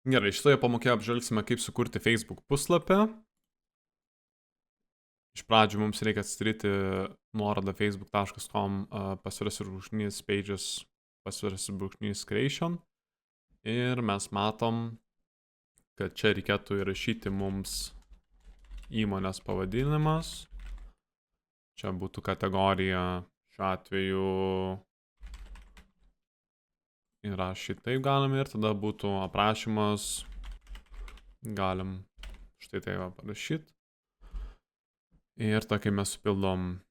Gerai, šitoje pamokoje apžvelgsime, kaip sukurti Facebook puslapį. Iš pradžių mums reikia atsidaryti nuorodą facebook.com /pages /creation. Ir mes matom, kad čia reikėtų įrašyti mums įmonės pavadinimas. Čia būtų kategorija, šiuo atveju įrašyti taip galim ir tada būtų aprašymas, galim štai tai parašyti. Ir kai mes supildom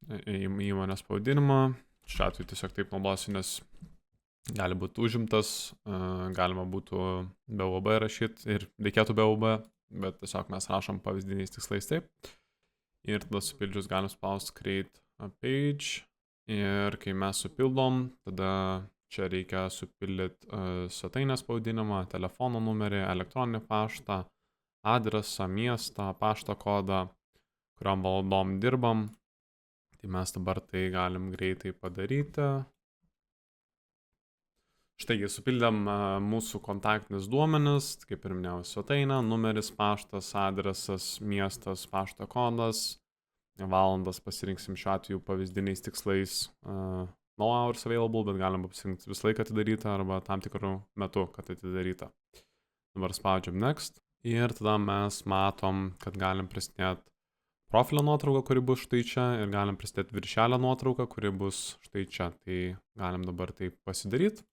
įmonės pavadinimą, šiuo atveju tiesiog taip naudosiu, nes gali būti užimtas, galima būtų be UB rašyti ir reikėtų be UB, bet tiesiog mes rašom pavyzdiniais tikslais taip. Ir tada supildžius galim spausti create a page ir kai mes supildom, tada čia reikia supildyti svetainės pavadinimą, telefono numerį, elektroninį paštą, adresą, miestą, pašto kodą, kuriam valandom dirbam. Tai mes dabar tai galim greitai padaryti. Štai, supildėm mūsų kontaktinius duomenis, kaip ir minėjau, svetainę, numeris, paštas, adresas, miestas, pašto kodas, valandas pasirinksim šiuo atveju pavyzdiniais tikslais no hours available, bet galim pasirinkti visą laiką atidarytą arba tam tikrų metų, kad atidaryta. Dabar spaudžiam next ir tada mes matom, kad galim prisidėti profilio nuotrauką, kuri bus štai čia, ir galim prisidėti viršelio nuotrauką, kuri bus štai čia. Tai galim dabar tai pasidaryti.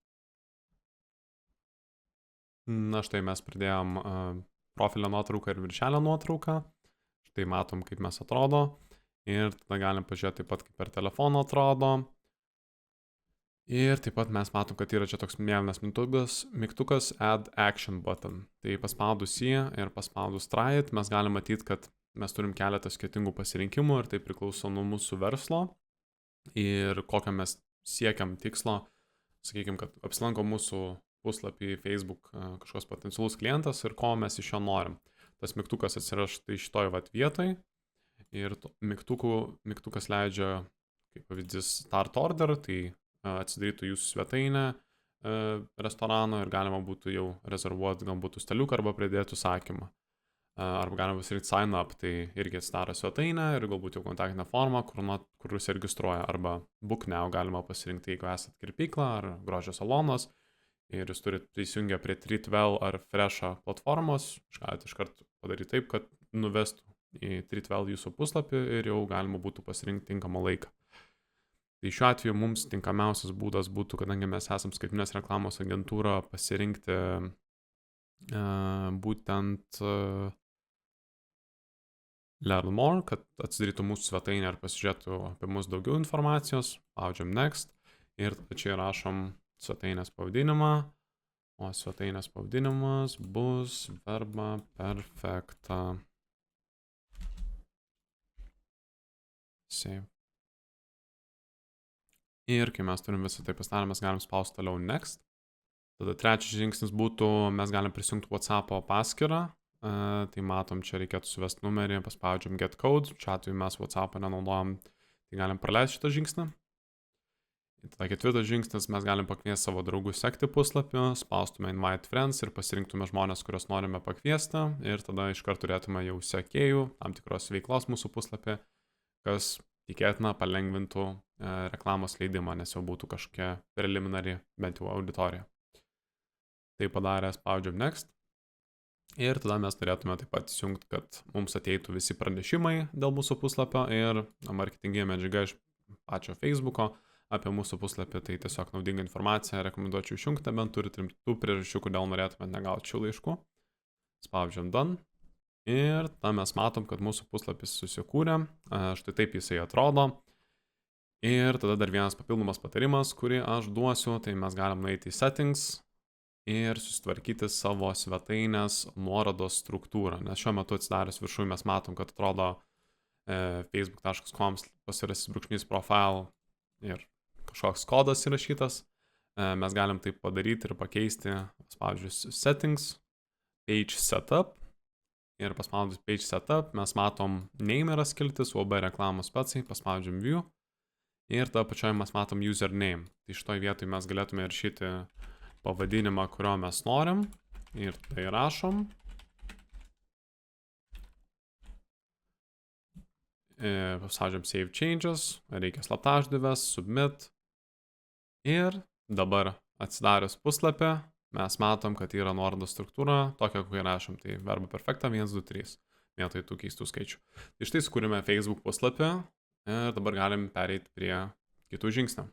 Na štai mes pridėjom profilio nuotrauką ir viršelio nuotrauką. Štai matom, kaip mes atrodo. Ir tada galim pažiūrėti taip pat, kaip per telefoną atrodo. Ir taip pat mes matom, kad yra čia toks mėlynas mygtukas Add Action Button. Tai paspaudus jį ir paspaudus Try It, mes galim matyti, kad mes turim keletą skirtingų pasirinkimų ir tai priklauso nuo mūsų verslo ir kokio mes siekiam tikslo. Sakykime, kad apsilanko mūsų puslapį Facebook kažkoks potencialus klientas ir ko mes iš jo norim. Tas mygtukas atsiras štai šitoj vietoj ir mygtukas leidžia, kaip pavyzdys, Start Order, tai atsidarytų jūsų svetainę restorano ir galima būtų jau rezervuoti galbūt staliuką arba pridėti užsakymą. Arba galima pasirinkti Sign Up, tai irgi atsidaro svetainę ir galbūt jau kontaktinę formą, kur užsiregistruoja. Arba Book Now galima pasirinkti, jeigu esate kirpykla ar grožio salonas ir jūs turite prisijungę prie Treatwell ar Fresh'a platformos, galite iškart padaryti taip, kad nuvestų į Treatwell jūsų puslapį ir jau galima būtų pasirinkti tinkamą laiką. Tai šiuo atveju mums tinkamiausias būdas būtų, kadangi mes esam skaitmeninės reklamos agentūra, pasirinkti būtent Learn More, kad atsidarytų mūsų svetainę ir pasižiūrėtų apie mus daugiau informacijos. Spaudžiam Next ir čia rašom svetainės pavadinimą, o svetainės pavadinimas bus Verba Perfecta. Save. Ir kai mes turim visą tai pasidarę, mes galim spausti toliau Next. Tada trečias žingsnis būtų, mes galim prisijungti WhatsApp'o paskyrą. Tai matom, čia reikėtų suvesti numerį, paspaudžiam Get Code. Čia atveju mes WhatsApp'ą nenaudojam, tai galim praleisti šitą žingsnį. Tada ketvirtas žingsnis, mes galim pakviesti savo draugus sekti puslapį, spaustume Invite Friends ir pasirinktume žmonės, kuriuos norime pakviesti. Ir tada iškart turėtume jau sekėjų, tam tikros veiklos mūsų puslapį, kas tikėtina palengvintų reklamos leidimą, nes jau būtų kažkokia preliminari bent jau auditorija. Tai padarę spaudžiam Next. Ir tada mes turėtume taip pat įsijungti, kad mums ateitų visi pranešimai dėl mūsų puslapio ir marketinginė medžiaga iš pačio Facebook'o apie mūsų puslapį. Tai tiesiog naudinga informacija, rekomenduočiau išjungti, bent turit rimtų priežasčių, kodėl norėtumėte negauti šių laiškų. Spaudžiam Done. Ir tada mes matom, kad mūsų puslapis susikūrė. Štai taip jisai atrodo. Ir tada dar vienas papildomas patarimas, kurį aš duosiu, tai mes galim nueiti į Settings ir susitvarkyti savo svetainės nuorodos struktūrą. Nes šiuo metu atsidarius viršui mes matom, kad atrodo facebook.com/profile ir kažkoks kodas įrašytas. Mes galim taip padaryti ir pakeisti, paspaudžius Settings, Page Setup. Ir paspaudus Page Setup mes matom name yra skiltis, UAB reklamos specai, paspaudžiam View. Ir tada pačioje mes matom Username. Tai šitoj vietoj mes galėtume įrašyti pavadinimą, kurio mes norim. Ir tai rašom. Paspaudžiam Save Changes, reikia slaptažodį, Submit. Ir dabar atsidarius puslapį, mes matom, kad yra nuorodos struktūra, tokia, kokią rašom, tai verbo perfecta 1, 2, 3, vietoj tų keistų skaičių. Tai štai sukūrėme Facebook puslapį ir dabar galim pereiti prie kitų žingsnių.